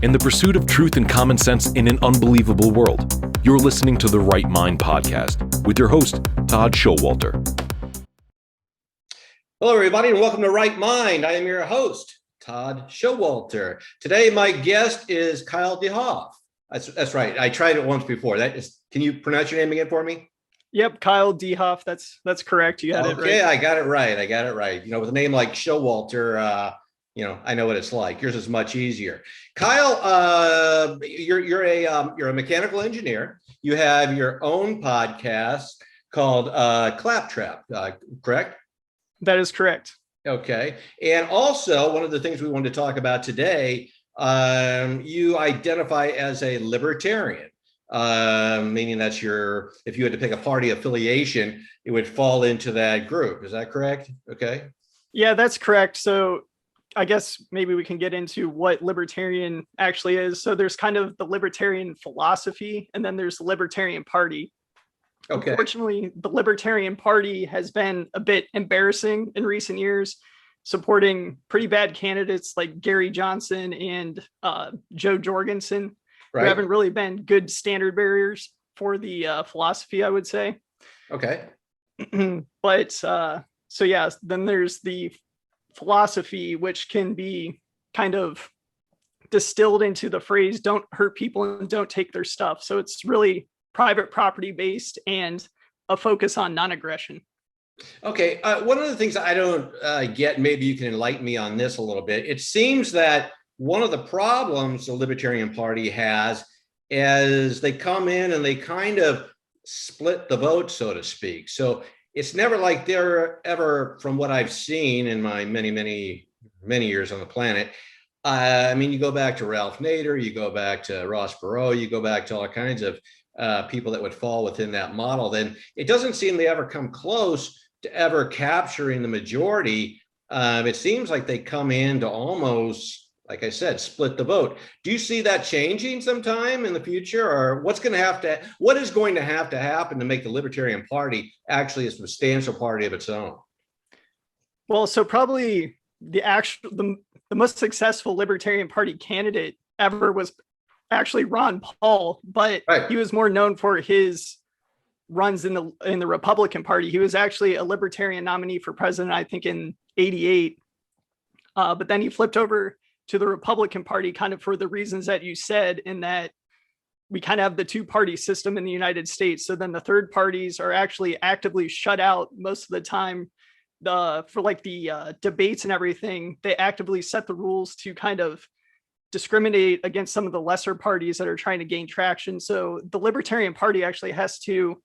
in the pursuit of truth and common sense in an unbelievable world. You're listening to the Right Mind podcast with your host, Todd Schowalter. Hello, everybody, and welcome to Right Mind. I am your host, Todd Schowalter. Today, my guest is Kyle DeHoff. That's right. I tried it once before. Can you pronounce your name again for me? Yep, Kyle DeHoff. That's correct. You got it right. Okay, I got it right. With a name like Schowalter, I know what it's like. Yours is much easier. Kyle, you're a mechanical engineer. You have your own podcast called Claptrap, correct? That is correct. Okay, and also one of the things we wanted to talk about today, you identify as a libertarian. Meaning that's if you had to pick a party affiliation, it would fall into that group. Is that correct? Okay. Yeah, that's correct. So I guess maybe we can get into what libertarian actually is. So there's kind of the libertarian philosophy, and then there's the Libertarian Party. Okay. Unfortunately, the Libertarian Party has been a bit embarrassing in recent years, supporting pretty bad candidates like Gary Johnson and Joe Jorgensen. Right. Who haven't really been good standard bearers for the philosophy, I would say. Okay. But then there's the philosophy, which can be kind of distilled into the phrase, don't hurt people and don't take their stuff. So it's really private property based and a focus on non-aggression. Okay. One of the things I don't get, maybe you can enlighten me on this a little bit. It seems that one of the problems the Libertarian Party has is they come in and they kind of split the vote, so to speak. So it's never like they're ever, from what I've seen in my many years on the planet. You go back to Ralph Nader, you go back to Ross Perot, you go back to all kinds of people that would fall within that model. Then it doesn't seem they ever come close to ever capturing the majority. It seems like they come in to almost, like I said, split the vote. Do you see that changing sometime in the future, or what is going to have to happen to make the Libertarian Party actually a substantial party of its own? Well, so probably the most successful Libertarian Party candidate ever was actually Ron Paul, but right. He was more known for his runs in the Republican Party. He was actually a Libertarian nominee for president, I think, in '88, but then he flipped over to the Republican Party kind of for the reasons that you said, in that we kind of have the two-party system in the United States. So then the third parties are actually actively shut out most of the time. For the debates and everything, they actively set the rules to kind of discriminate against some of the lesser parties that are trying to gain traction. So the Libertarian Party actually has to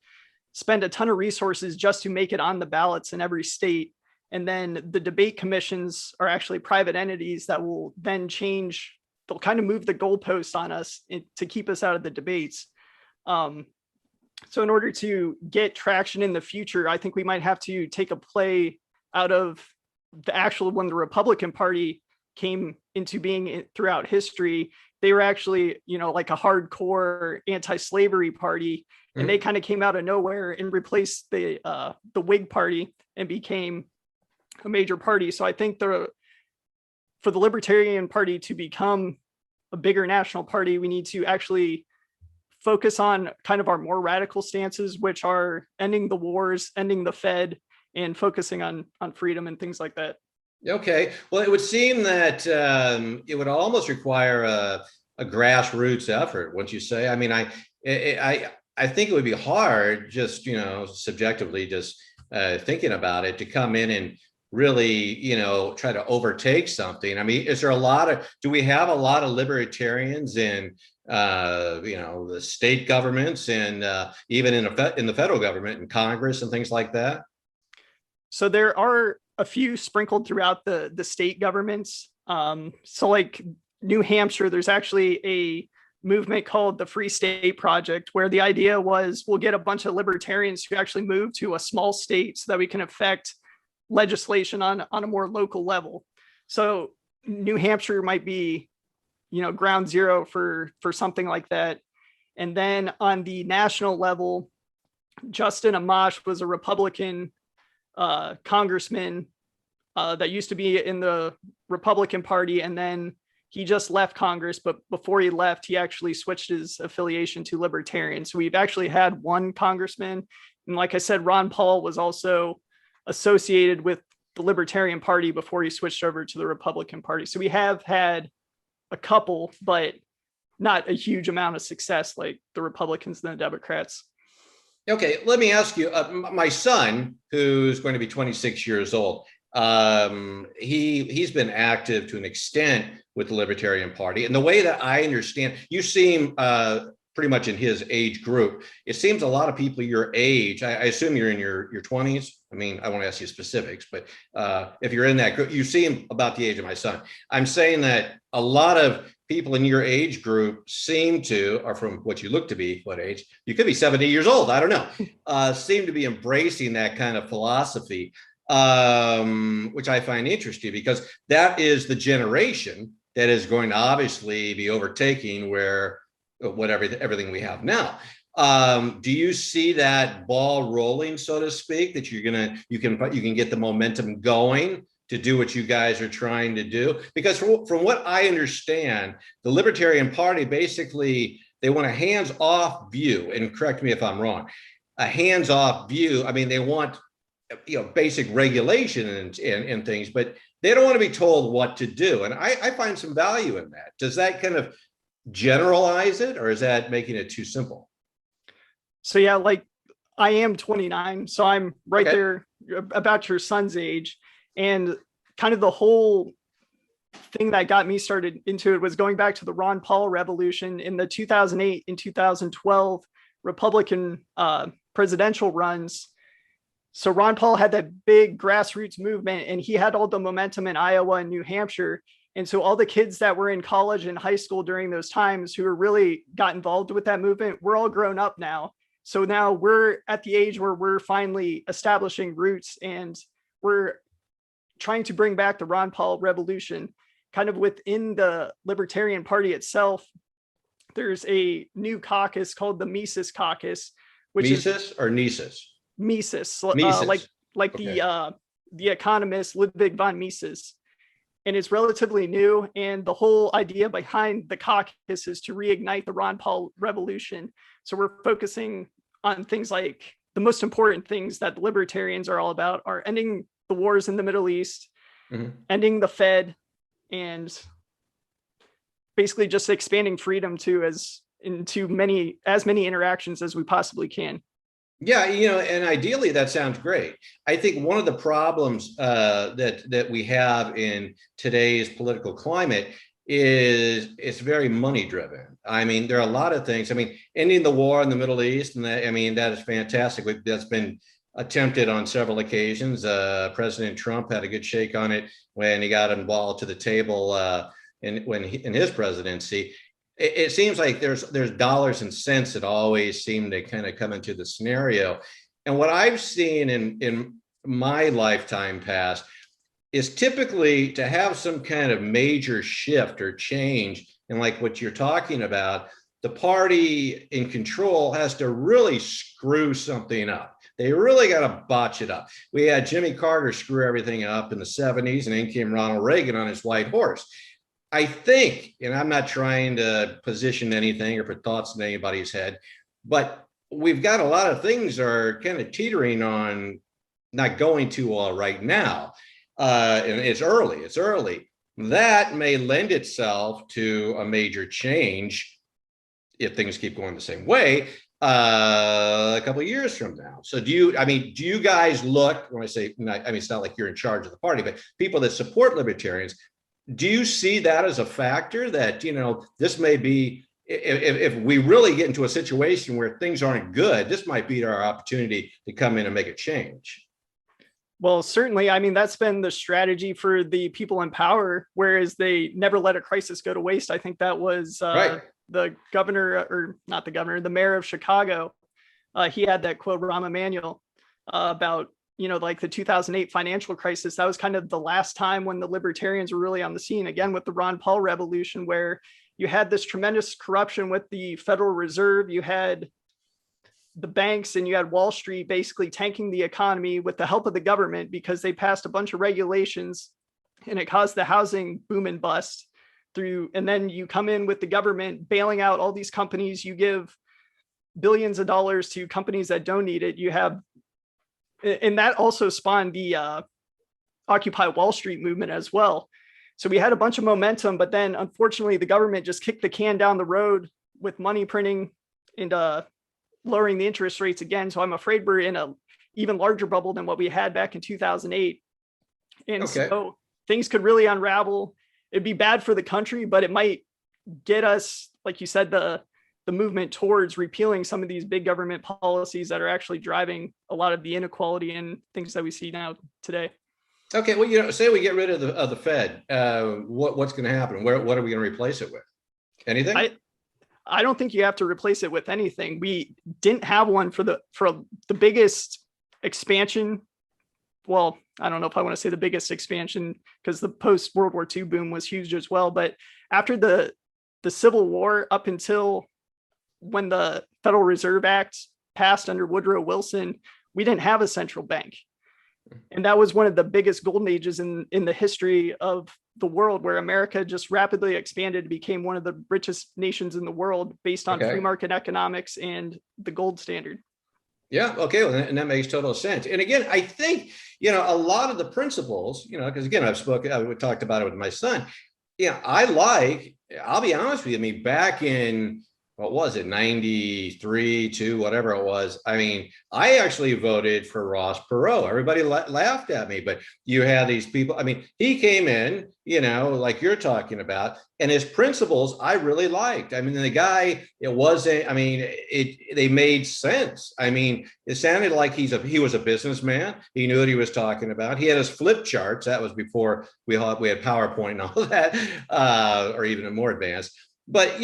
spend a ton of resources just to make it on the ballots in every state. And then the debate commissions are actually private entities that will then they'll kind of move the goalpost on us to keep us out of the debates. So in order to get traction in the future, I think we might have to take a play out of when the Republican Party came into being throughout history. They were actually, like a hardcore anti-slavery party, and they kind of came out of nowhere and replaced the Whig Party and became a major party. So I think for the Libertarian Party to become a bigger national party, we need to actually focus on kind of our more radical stances, which are ending the wars, ending the Fed, and focusing on freedom and things like that. Okay. Well, it would seem that it would almost require a grassroots effort, wouldn't you say? I think it would be hard, just subjectively, just thinking about it, to come in and really, try to overtake something. Do we have a lot of libertarians in, the state governments and even in the federal government and Congress and things like that? So there are a few sprinkled throughout the state governments. So like New Hampshire, there's actually a movement called the Free State Project, where the idea was we'll get a bunch of libertarians to actually move to a small state so that we can affect legislation on a more local level. So New Hampshire might be, ground zero for something like that. And then on the national level, Justin Amash was a Republican congressman that used to be in the Republican Party, and then he just left Congress, but before he left, he actually switched his affiliation to Libertarian. So we've actually had one congressman. And like I said, Ron Paul was also associated with the Libertarian Party before he switched over to the Republican Party. So we have had a couple, but not a huge amount of success like the Republicans and the Democrats. Okay, let me ask you, my son, who's going to be 26 years old, he's been active to an extent with the Libertarian Party. And the way that I understand, you seem pretty much in his age group. It seems a lot of people your age, I assume you're in your 20s. I mean, I won't ask you specifics, but if you're in that group, you seem about the age of my son. I'm saying that a lot of people in your age group seem to, or from what you look to be, what age, you could be 70 years old, I don't know, seem to be embracing that kind of philosophy, which I find interesting because that is the generation that is going to obviously be overtaking everything we have now. Do you see that ball rolling, so to speak, that you can get the momentum going to do what you guys are trying to do? Because from what I understand, the Libertarian Party, basically, they want a hands-off view, and correct me if I'm wrong, a hands-off view. I mean, they want, basic regulation and things, but they don't want to be told what to do. And I find some value in that. Does that kind of generalize it, or is that making it too simple? So yeah, like I am 29, so I'm right there about your son's age. And kind of the whole thing that got me started into it was going back to the Ron Paul revolution in the 2008 and 2012 Republican presidential runs. So Ron Paul had that big grassroots movement, and he had all the momentum in Iowa and New Hampshire. And so all the kids that were in college and high school during those times who really got involved with that movement, we're all grown up now. So now we're at the age where we're finally establishing roots, and we're trying to bring back the Ron Paul revolution. Kind of within the Libertarian Party itself, there's a new caucus called the Mises Caucus, which Mises or Nisus? Mises, Mises. like the economist Ludwig von Mises. And it's relatively new. And the whole idea behind the caucus is to reignite the Ron Paul revolution. So we're focusing on things like the most important things that the libertarians are all about are ending the wars in the Middle East, ending the Fed, and basically just expanding freedom into as many interactions as we possibly can. Yeah, and ideally that sounds great. I think one of the problems that we have in today's political climate is it's very money driven. I mean, there are a lot of things. I mean, ending the war in the Middle East, and that is fantastic. That's been attempted on several occasions. President Trump had a good shake on it when he got involved to the table in his presidency. It seems like there's dollars and cents that always seem to kind of come into the scenario. And what I've seen in my lifetime past is typically to have some kind of major shift or change. And like what you're talking about, the party in control has to really screw something up. They really got to botch it up. We had Jimmy Carter screw everything up in the 70s, and then came Ronald Reagan on his white horse. I think, and I'm not trying to position anything or put thoughts in anybody's head, but we've got a lot of things that are kind of teetering on not going too well right now. And it's early. That may lend itself to a major change if things keep going the same way a couple of years from now. So do you guys look, when I say, it's not like you're in charge of the party, but people that support libertarians, do you see that as a factor that, this may be, if we really get into a situation where things aren't good, this might be our opportunity to come in and make a change? Well, certainly. I mean, that's been the strategy for the people in power, whereas they never let a crisis go to waste. I think that was the governor, or not the governor, the mayor of Chicago. He had that quote, Rahm Emanuel, about, like the 2008 financial crisis. That was kind of the last time when the libertarians were really on the scene, again, with the Ron Paul revolution, where you had this tremendous corruption with the Federal Reserve. You had the banks and you had Wall Street basically tanking the economy with the help of the government because they passed a bunch of regulations, and it caused the housing boom and bust and then you come in with the government bailing out all these companies. You give billions of dollars to companies that don't need it. And that also spawned the Occupy Wall Street movement as well. So we had a bunch of momentum, but then unfortunately the government just kicked the can down the road with money printing and lowering the interest rates again. So I'm afraid we're in a even larger bubble than what we had back in 2008. And so things could really unravel. It'd be bad for the country, but it might get us, like you said, the movement towards repealing some of these big government policies that are actually driving a lot of the inequality and things that we see now today. Okay, well, say we get rid of the Fed. What's going to happen? What are we going to replace it with? Anything? I don't think you have to replace it with anything. We didn't have one for the biggest expansion. Well, I don't know if I want to say the biggest expansion because the post World War II boom was huge as well. But after the Civil War, up until when the Federal Reserve Act passed under Woodrow Wilson, we didn't have a central bank. And that was one of the biggest golden ages in the history of the world, where America just rapidly expanded and became one of the richest nations in the world based on free market economics and the gold standard. Yeah. Okay. Well, and that makes total sense. And again, I think, a lot of the principles, because again, we talked about it with my son. I'll be honest with you. I mean, back in, what was it, 93, 2, whatever it was. I mean, I actually voted for Ross Perot. Everybody laughed at me, but you had these people. I mean, he came in, like you're talking about, and his principles I really liked. I mean, the guy, they made sense. I mean, it sounded like he was a businessman. He knew what he was talking about. He had his flip charts. That was before we had PowerPoint and all of that, or even more advanced. But,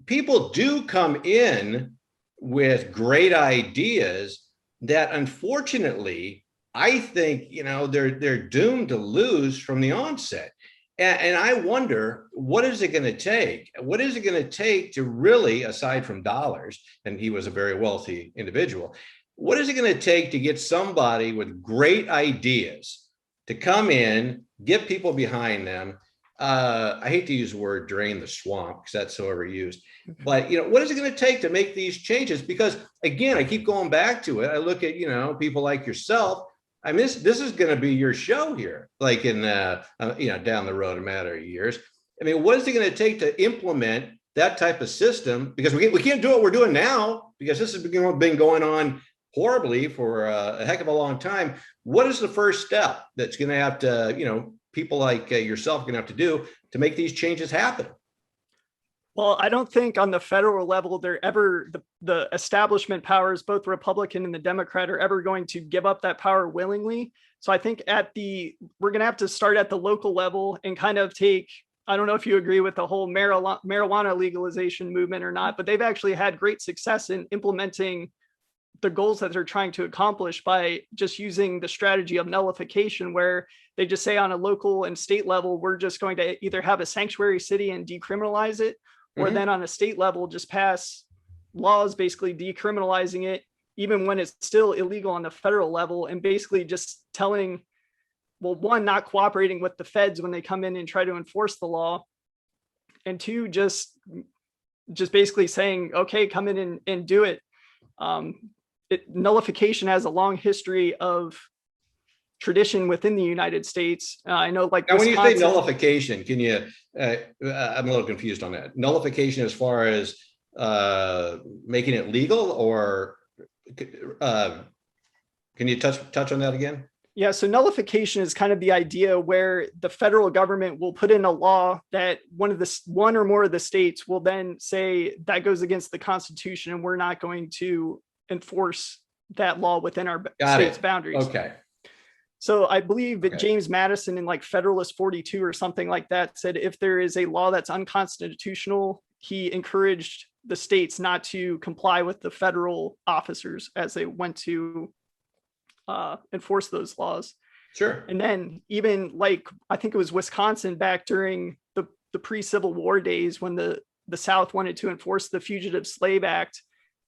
people do come in with great ideas that, unfortunately, I think, they're doomed to lose from the onset. And I wonder, what is it going to take? What is it going to take to really, aside from dollars, and he was a very wealthy individual, what is it going to take to get somebody with great ideas to come in, get people behind them? I hate to use the word drain the swamp because that's so overused, but what is it going to take to make these changes? Because again, I keep going back to it. I look at, people like yourself. I mean, this is going to be your show here, like in, down the road, a matter of years. I mean, what is it going to take to implement that type of system? Because we can't do what we're doing now, because this has been going on horribly for a heck of a long time. What is the first step that's going to have to, people like yourself are going to have to do to make these changes happen? Well, I don't think on the federal level, the establishment powers, both Republican and the Democrat, are ever going to give up that power willingly. So I think we're going to have to start at the local level and kind of take, I don't know if you agree with the whole marijuana legalization movement or not, but they've actually had great success in implementing the goals that they're trying to accomplish by just using the strategy of nullification, where they just say on a local and state level, we're just going to either have a sanctuary city and decriminalize it, or then on a state level, just pass laws basically decriminalizing it, even when it's still illegal on the federal level, and basically just telling, well, one, not cooperating with the feds when they come in and try to enforce the law, and two, just basically saying, okay, come in and do it. Nullification has a long history of tradition within the United States. I know, like, now, when you say nullification, can you? I'm a little confused on that. Nullification as far as making it legal, or can you touch on that again? Yeah, so nullification is kind of the idea where the federal government will put in a law that one or more of the states will then say that goes against the Constitution, and we're not going to enforce that law within our state's boundaries. Okay. So I believe that James Madison in like Federalist 42 or something like that said, if there is a law that's unconstitutional, he encouraged the states not to comply with the federal officers as they went to enforce those laws. Sure. And then even like, I think it was Wisconsin back during the pre-Civil War days, when the South wanted to enforce the Fugitive Slave Act,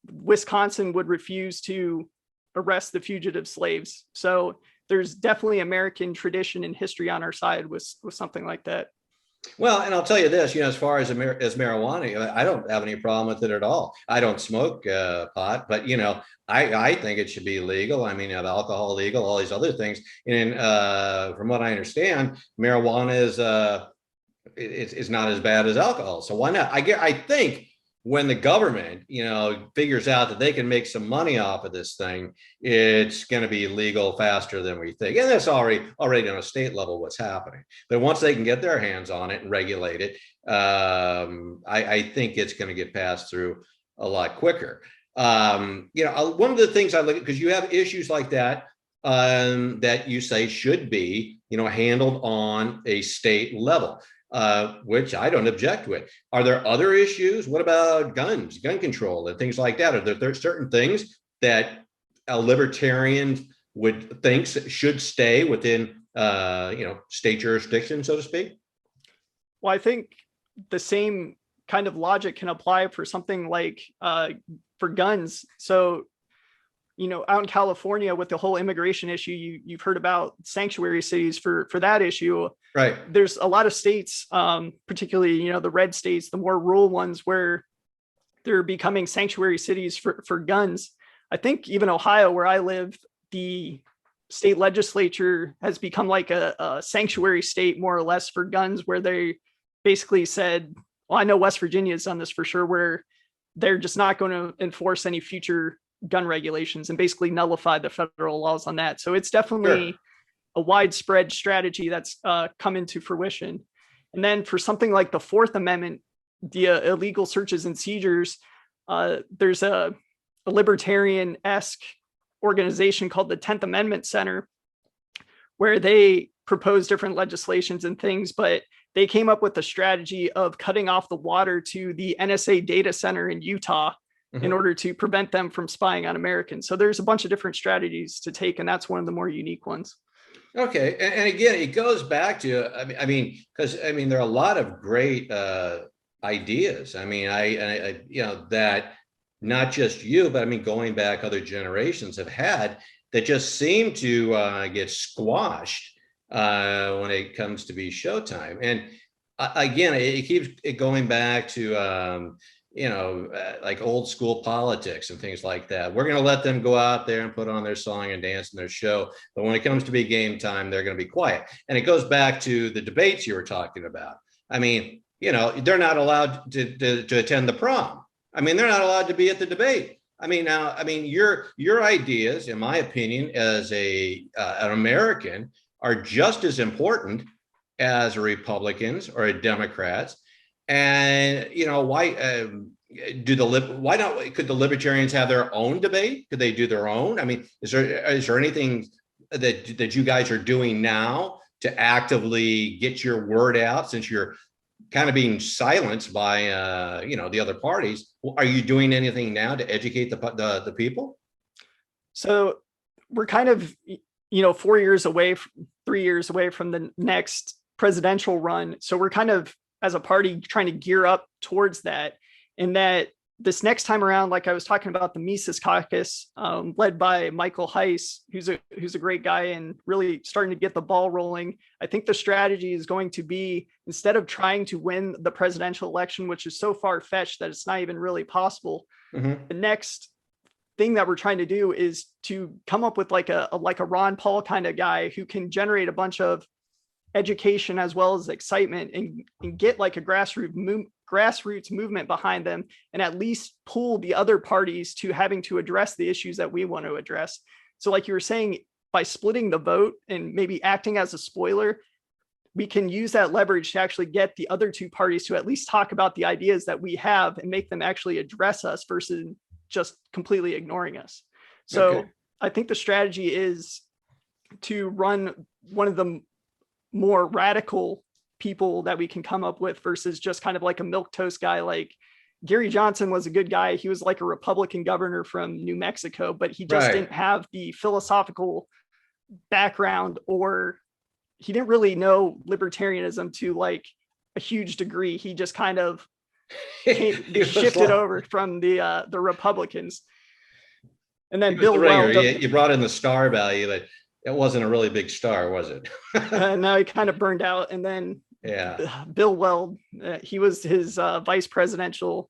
Wisconsin would refuse to arrest the fugitive slaves. So there's definitely American tradition and history on our side with something like that. Well, and I'll tell you this, as far as marijuana, I don't have any problem with it at all. I don't smoke pot, but I think it should be legal. I mean, have alcohol legal, all these other things. And from what I understand, marijuana is not as bad as alcohol. So why not? I think when the government, figures out that they can make some money off of this thing, it's going to be legal faster than we think. And that's already on a state level what's happening. But once they can get their hands on it and regulate it, I think it's going to get passed through a lot quicker. One of the things I look at, because you have issues like that, that you say should be, handled on a state level. Which I don't object with. Are there other issues? What about guns, gun control, and things like that? Are there certain things that a libertarian would think should stay within, state jurisdiction, so to speak? Well, I think the same kind of logic can apply for something like for guns. So, out in California with the whole immigration issue, you've heard about sanctuary cities for that issue. Right. There's a lot of states, particularly, the red states, the more rural ones, where they're becoming sanctuary cities for guns. I think even Ohio, where I live, the state legislature has become like a sanctuary state, more or less, for guns, where they basically said, well, I know West Virginia has done this for sure, where they're just not going to enforce any future gun regulations and basically nullify the federal laws on that. So it's definitely a widespread strategy that's come into fruition. And then for something like the Fourth Amendment, the illegal searches and seizures, there's a libertarian-esque organization called the 10th Amendment Center, where they propose different legislations and things, but they came up with a strategy of cutting off the water to the NSA data center in Utah in order to prevent them from spying on Americans. So there's a bunch of different strategies to take, and that's one of the more unique ones. Okay. And again, it goes back to, because there are a lot of great ideas. That not just you, but going back, other generations have had, that just seem to get squashed when it comes to be showtime. And again, it keeps going back to, like old school politics and things like that. We're going to let them go out there and put on their song and dance and their show. But when it comes to be game time, they're going to be quiet. And it goes back to the debates you were talking about. They're not allowed to attend the prom. They're not allowed to be at the debate. Your ideas, in my opinion, as an American, are just as important as a Republicans or a Democrats. And why not? Could the libertarians have their own debate? Could they do their own? Is there anything that you guys are doing now to actively get your word out, since you're kind of being silenced by the other parties? Are you doing anything now to educate the people? So we're kind of 3 years away from the next presidential run. So we're kind of, as a party, trying to gear up towards that. And that this next time around, like I was talking about, the Mises Caucus, led by Michael Heiss, who's a great guy and really starting to get the ball rolling. I think the strategy is going to be, instead of trying to win the presidential election, which is so far-fetched that it's not even really possible, the next thing that we're trying to do is to come up with like a Ron Paul kind of guy who can generate a bunch of education as well as excitement, and get like a grassroots movement behind them, and at least pull the other parties to having to address the issues that we want to address. So like you were saying, by splitting the vote and maybe acting as a spoiler, we can use that leverage to actually get the other two parties to at least talk about the ideas that we have and make them actually address us versus just completely ignoring us. So I think the strategy is to run one of the more radical people that we can come up with versus just kind of like a milquetoast guy. Like Gary Johnson was a good guy. He was like a Republican governor from New Mexico, but he just didn't have the philosophical background, or he didn't really know libertarianism to like a huge degree. He just kind of shifted over from the Republicans. And then Bill Weld, you brought in the star value, but it wasn't a really big star, was it? No, he kind of burned out. And then Bill Weld. He was his vice presidential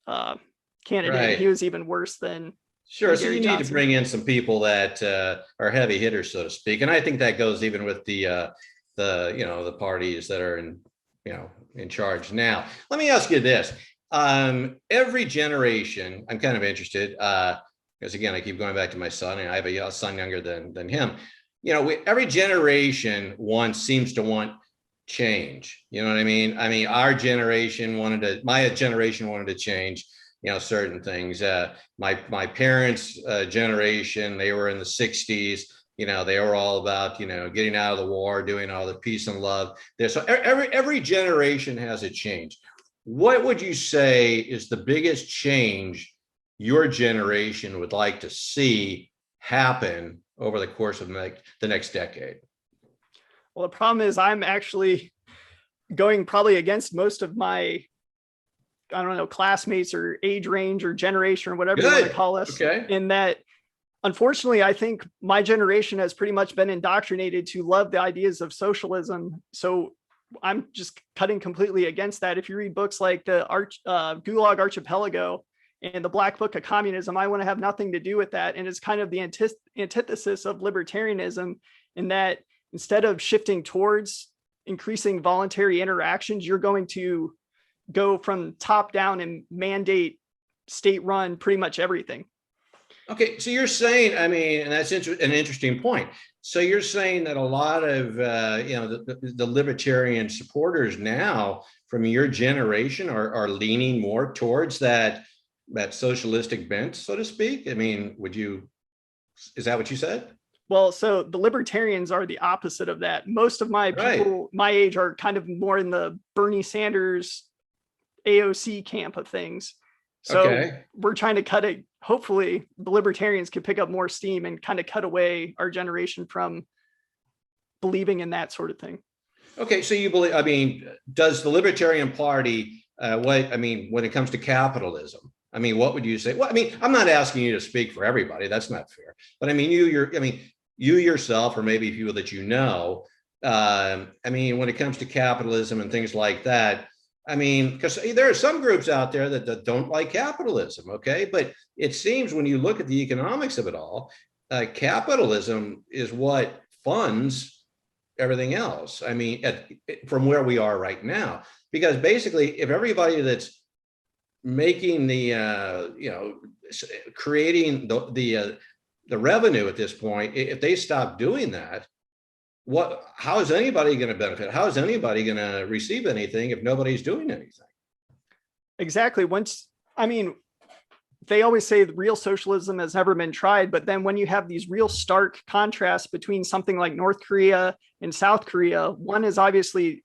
candidate. Right. He was even worse than. Sure. So you need to bring in some people that are heavy hitters, so to speak. And I think that goes even with the parties that are in charge now. Let me ask you this. Every generation, I'm kind of interested, because again, I keep going back to my son, and I have a son younger than him. Every generation seems to want change. You know what I mean? My generation wanted to change, certain things. My parents' generation, they were in the 60s. They were all about, getting out of the war, doing all the peace and love there. So every generation has a change. What would you say is the biggest change your generation would like to see happen over the course of the next decade? Well, the problem is I'm actually going probably against most of my, I don't know, classmates or age range or generation or whatever you want to call us. Okay. In that, unfortunately, I think my generation has pretty much been indoctrinated to love the ideas of socialism. So I'm just cutting completely against that. If you read books like the Gulag Archipelago and the Black Book of Communism, I want to have nothing to do with that. And it's kind of the antithesis of libertarianism, in that instead of shifting towards increasing voluntary interactions, you're going to go from top down and mandate state run pretty much everything. Okay, so you're saying, and that's an interesting point. So you're saying that a lot of the libertarian supporters now from your generation are leaning more towards that socialistic bent, so to speak? Is that what you said? Well, so the libertarians are the opposite of that. Most of my people my age are kind of more in the Bernie Sanders, AOC camp of things. So we're trying to cut it. Hopefully the libertarians can pick up more steam and kind of cut away our generation from believing in that sort of thing. Okay. So you believe, does the Libertarian Party, when it comes to capitalism, what would you say? Well, I'm not asking you to speak for everybody. That's not fair. But you yourself, or maybe people that when it comes to capitalism and things like that, because there are some groups out there that don't like capitalism, okay? But it seems when you look at the economics of it all, capitalism is what funds everything else. From where we are right now, because basically, if everybody that's making creating the revenue at this point, if they stop doing that, how is anybody going to benefit? How is anybody going to receive anything if nobody's doing anything? Exactly. They always say the real socialism has never been tried, but then when you have these real stark contrasts between something like North Korea and South Korea, one is obviously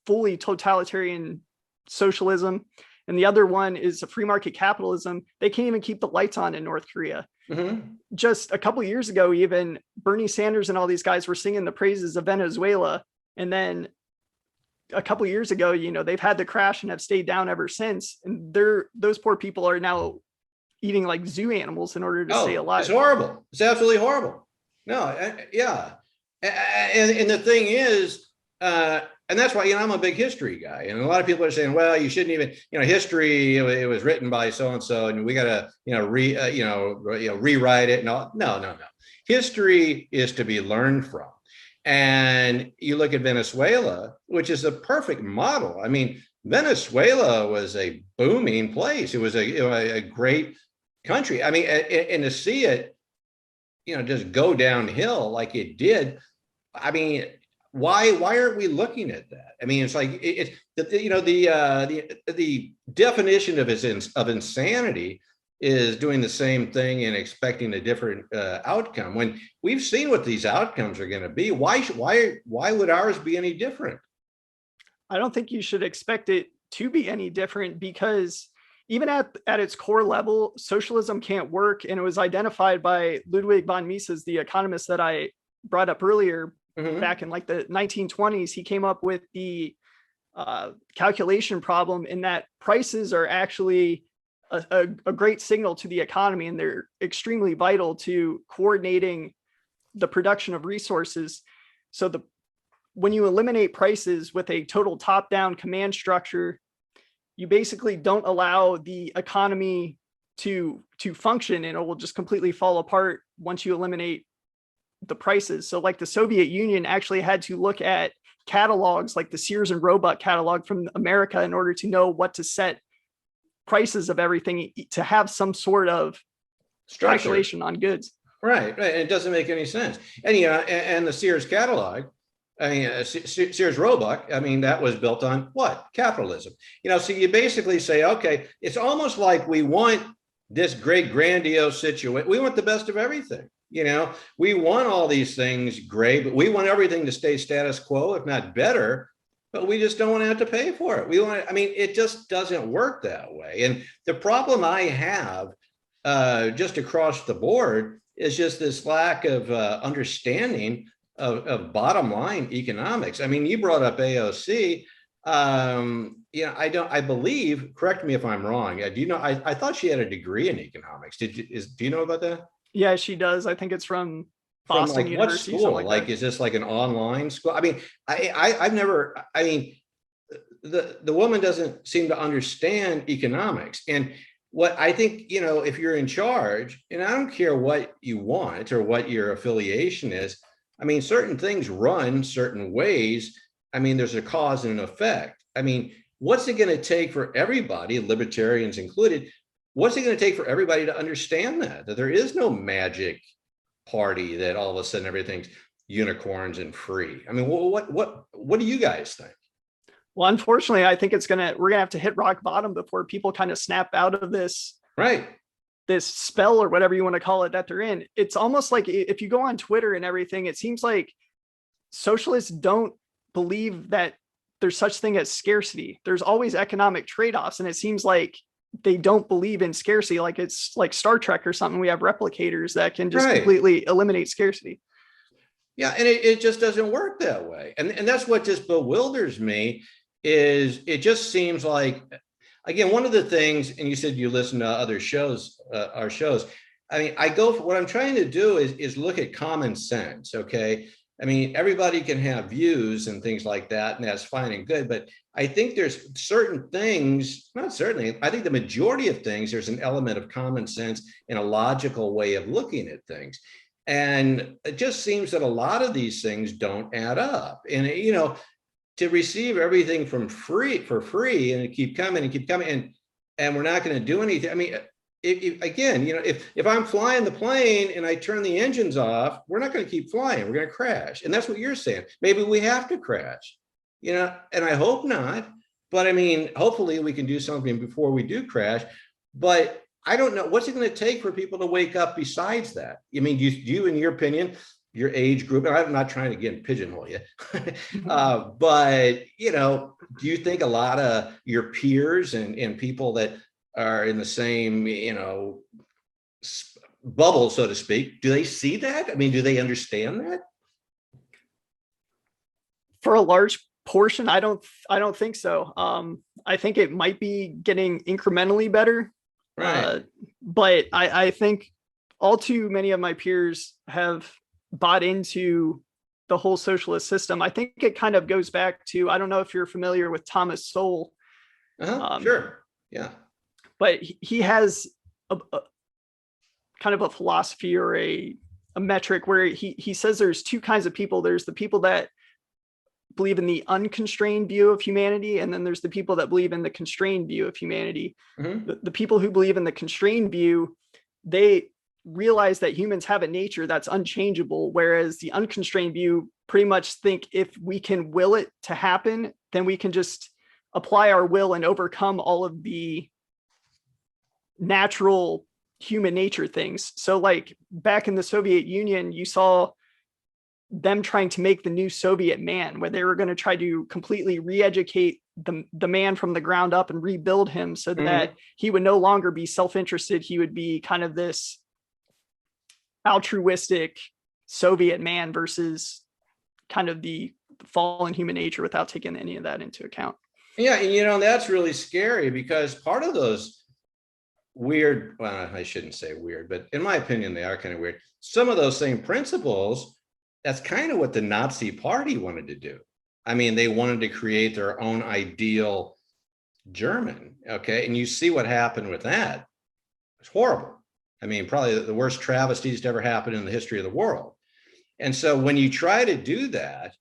fully totalitarian socialism, and the other one is a free market capitalism. They can't even keep the lights on in North Korea. Mm-hmm. Just a couple of years ago, even Bernie Sanders and all these guys were singing the praises of Venezuela. And then a couple of years ago, they've had the crash and have stayed down ever since. And those poor people are now eating like zoo animals in order to stay alive. It's horrible. It's absolutely horrible. No, yeah. And the thing is, and that's why, I'm a big history guy. And a lot of people are saying, well, you shouldn't even, history, it was written by so-and-so and we got to, rewrite it. No. History is to be learned from. And you look at Venezuela, which is a perfect model. Venezuela was a booming place. It was a great country. And to see it, just go downhill like it did. Why aren't we looking at that? It's like the definition of insanity is doing the same thing and expecting a different outcome. When we've seen what these outcomes are going to be, why would ours be any different? I don't think you should expect it to be any different, because even at its core level, socialism can't work. And it was identified by Ludwig von Mises, the economist that I brought up earlier. Mm-hmm. Back in like the 1920s, he came up with the calculation problem, in that prices are actually a great signal to the economy, and they're extremely vital to coordinating the production of resources. So when you eliminate prices with a total top-down command structure, you basically don't allow the economy to function, and it will just completely fall apart once you eliminate the prices. So like the Soviet Union actually had to look at catalogs like the Sears and Roebuck catalog from America in order to know what to set prices of everything, to have some sort of structure. Calculation on goods. Right. And it doesn't make any sense. And and the Sears catalog, I mean, Sears Roebuck, I mean, that was built on what? Capitalism. So you basically say, okay, it's almost like we want this great grandiose situation. We want the best of everything. We want all these things great, but we want everything to stay status quo, if not better, but we just don't want to have to pay for it. It just doesn't work that way. And the problem I have just across the board is just this lack of understanding of bottom line economics. I mean, you brought up AOC. I believe, correct me if I'm wrong. Do you know, I thought she had a degree in economics. Do you know about that? Yeah, she does. I think it's from Boston University. What school? Like is this like an online school? I mean, I've never, the woman doesn't seem to understand economics. And what I think, if you're in charge, and I don't care what you want or what your affiliation is, I mean, certain things run certain ways. I mean, there's a cause and an effect. I mean, what's it going to take for everybody, libertarians included, what's it going to take for everybody to understand that there is no magic party that all of a sudden everything's unicorns and free? I mean, what do you guys think? Well, unfortunately, I think we're gonna have to hit rock bottom before people kind of snap out of this, right? This spell or whatever you want to call it that they're in. It's almost like if you go on Twitter and everything, it seems like socialists don't believe that there's such thing as scarcity. There's always economic trade-offs, and it seems like they don't believe in scarcity. Like it's like Star Trek or something. We have replicators that can just completely eliminate scarcity. Yeah, and it just doesn't work that way. And that's what just bewilders me. Is it just seems like, again, one of the things, and you said you listen to other shows, our shows. I mean, what I'm trying to do is look at common sense. Okay. I mean, everybody can have views and things like that, and that's fine and good. But I think there's certain things, not certainly, I think the majority of things, there's an element of common sense and a logical way of looking at things. And it just seems that a lot of these things don't add up. And, to receive everything for free and keep coming and we're not going to do anything. I mean, if I'm flying the plane and I turn the engines off, we're not going to keep flying. We're going to crash. And that's what you're saying. Maybe we have to crash, and I hope not. But I mean, hopefully we can do something before we do crash. But I don't know. What's it going to take for people to wake up besides that? I mean, do you, in your opinion, your age group, and I'm not trying to again pigeonhole you, but do you think a lot of your peers and people that are in the same bubble, so to speak, do they see that? I mean, do they understand that? For a large portion, I don't think so. I think it might be getting incrementally better, right? But I think all too many of my peers have bought into the whole socialist system. I think it kind of goes back to, I don't know if you're familiar with Thomas Sowell. Sure. Yeah. But he has a kind of a philosophy or a metric where he says there's two kinds of people. There's the people that believe in the unconstrained view of humanity, and then there's the people that believe in the constrained view of humanity. Mm-hmm. The people who believe in the constrained view, they realize that humans have a nature that's unchangeable, whereas the unconstrained view pretty much think if we can will it to happen, then we can just apply our will and overcome all of the natural human nature things. So like back in the Soviet Union, you saw them trying to make the new Soviet man, where they were going to try to completely re-educate the man from the ground up and rebuild him so that he would no longer be self-interested. He would be kind of this altruistic Soviet man versus kind of the fallen human nature, without taking any of that into account. Yeah. And that's really scary, because part of those weird, well, I shouldn't say weird, but in my opinion, they are kind of weird. Some of those same principles that's kind of what the Nazi Party wanted to do. I mean, they wanted to create their own ideal German. Okay. And you see what happened with that. It's horrible. I mean, probably the worst travesties to ever happen in the history of the world. And so when you try to do that,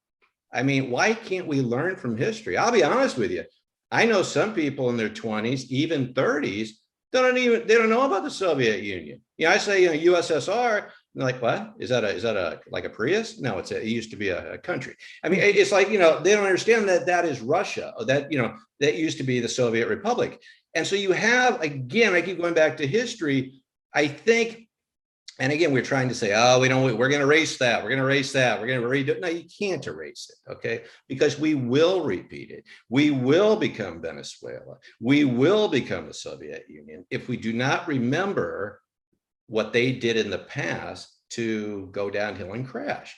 I mean, why can't we learn from history? I'll be honest with you. I know some people in their 20s, even 30s, they don't know about the Soviet Union. I say, USSR, they're like, what? Is that like a Prius? No, it used to be a country. I mean, it's like, they don't understand that is Russia, or that used to be the Soviet Republic. And so you have, again, I keep going back to history. I think, and again, we're trying to say, we're going to erase that. We're going to erase that. We're going to redo it. No, you can't erase it, okay? Because we will repeat it. We will become Venezuela. We will become the Soviet Union if we do not remember what they did in the past to go downhill and crash.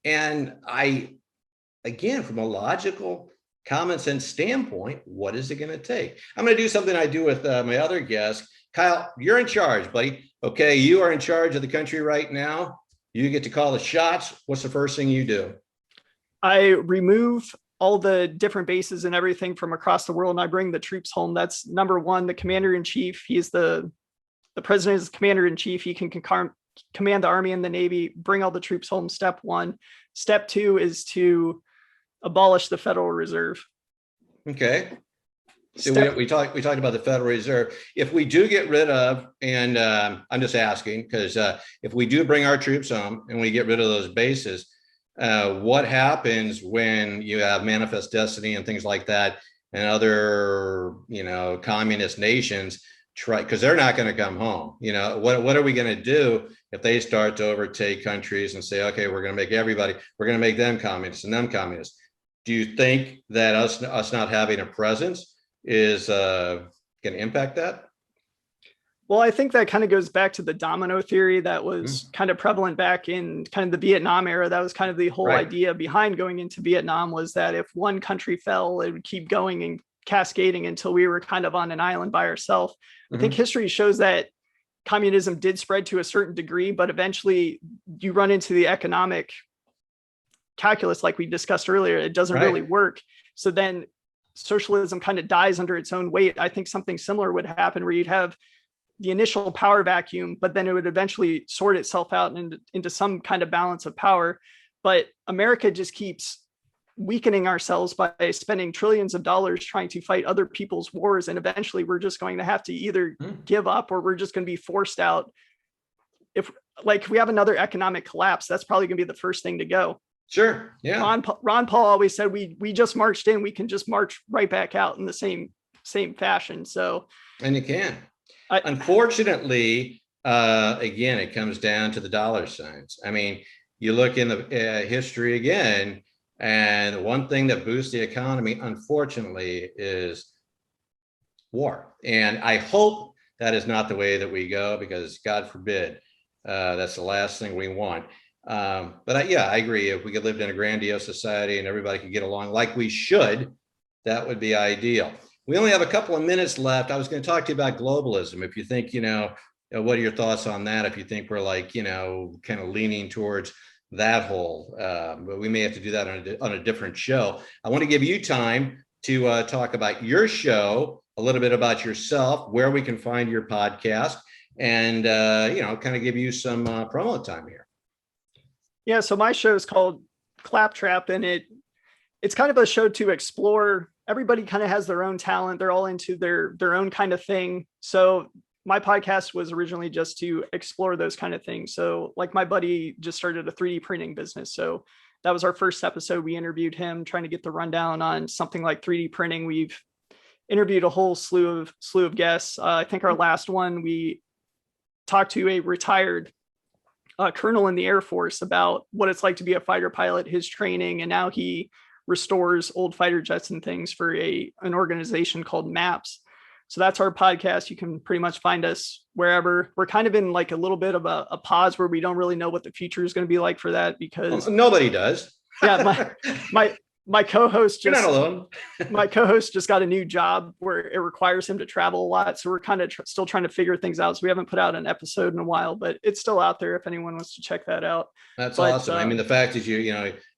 And again, from a logical, common sense standpoint, what is it going to take? I'm going to do something I do with my other guests. Kyle, you're in charge, buddy. Okay, you are in charge of the country right now. You get to call the shots. What's the first thing you do? I remove all the different bases and everything from across the world, and I bring the troops home. That's number one. The commander-in-chief, he's the president is commander-in-chief. He can command the Army and the Navy, bring all the troops home, step one. Step two is to abolish the Federal Reserve. Okay. So we talked about the Federal Reserve. If we do get rid of, and I'm just asking, because if we do bring our troops home and we get rid of those bases, what happens when you have Manifest Destiny and things like that and other, communist nations try, because they're not going to come home. What are we going to do if they start to overtake countries and say, okay, we're going to make them communists and them communists? Do you think that us not having a presence is going to impact that? Well, I think that kind of goes back to the domino theory that was kind of prevalent back in kind of the Vietnam era. That was kind of the whole idea behind going into Vietnam, was that if one country fell, it would keep going and cascading until we were kind of on an island by ourselves. I think history shows that communism did spread to a certain degree, but eventually you run into the economic calculus like we discussed earlier. It doesn't really work. So then socialism kind of dies under its own weight. I think something similar would happen, where you'd have the initial power vacuum, but then it would eventually sort itself out into some kind of balance of power. But America just keeps weakening ourselves by spending trillions of dollars trying to fight other people's wars. And eventually we're just going to have to either give up, or we're just going to be forced out. If we have another economic collapse, that's probably going to be the first thing to go. Sure. Yeah. Ron Paul always said, we just marched in, we can just march right back out in the same fashion. So, and you can. Unfortunately, again, it comes down to the dollar signs. I mean, you look in the history again, and one thing that boosts the economy, unfortunately, is war. And I hope that is not the way that we go, because God forbid, that's the last thing we want. But I agree. If we could live in a grandiose society and everybody could get along like we should, that would be ideal. We only have a couple of minutes left. I was going to talk to you about globalism. If you think, what are your thoughts on that? If you think we're kind of leaning towards that whole, but we may have to do that on a different show. I want to give you time to talk about your show, a little bit about yourself, where we can find your podcast, and, kind of give you some promo time here. Yeah, so my show is called Claptrap, and it's kind of a show to explore. Everybody kind of has their own talent. They're all into their own kind of thing. So my podcast was originally just to explore those kind of things. So like my buddy just started a 3D printing business. So that was our first episode. We interviewed him, trying to get the rundown on something like 3D printing. We've interviewed a whole slew of guests. I think our last one, we talked to a retired colonel in the Air Force about what it's like to be a fighter pilot, his training, and now he restores old fighter jets and things for an organization called MAPS. So that's our podcast. You can pretty much find us wherever. We're kind of in like a little bit of a pause where we don't really know what the future is going to be like for that, because nobody does. Yeah, my my co-host You're not alone. My co-host just got a new job where it requires him to travel a lot. So we're kind of still trying to figure things out. So we haven't put out an episode in a while, but it's still out there if anyone wants to check that out. That's awesome. I mean, the fact is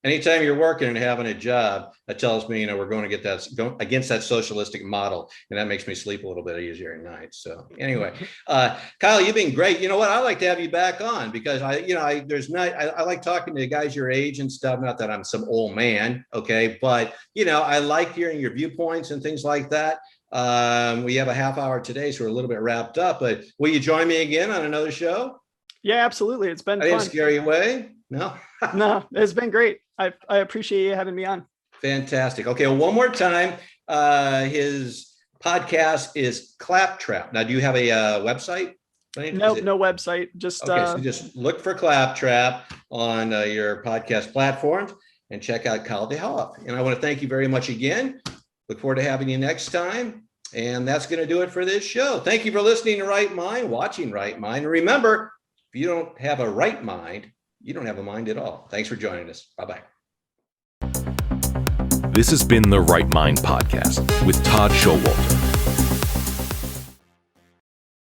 anytime you're working and having a job, that tells me, we're going to go against that socialistic model. And that makes me sleep a little bit easier at night. So anyway, Kyle, you've been great. You know what? I like to have you back on because I like talking to guys your age and stuff. Not that I'm some old man. Okay. But, I like hearing your viewpoints and things like that. We have a half hour today, so we're a little bit wrapped up, but will you join me again on another show? Yeah, absolutely. It's been fun. I didn't scare you away? No? No, it's been great. I appreciate you having me on. Fantastic. Okay, well, one more time. His podcast is Claptrap. Now, do you have a website? No website. Just okay, so just look for Claptrap on your podcast platforms and check out Kyle DeHoff. And I want to thank you very much again. Look forward to having you next time. And that's going to do it for this show. Thank you for listening to Right Mind, watching Right Mind. And remember, if you don't have a right mind, you don't have a mind at all. Thanks for joining us. Bye-bye. This has been the Right Mind Podcast with Todd Schowalter.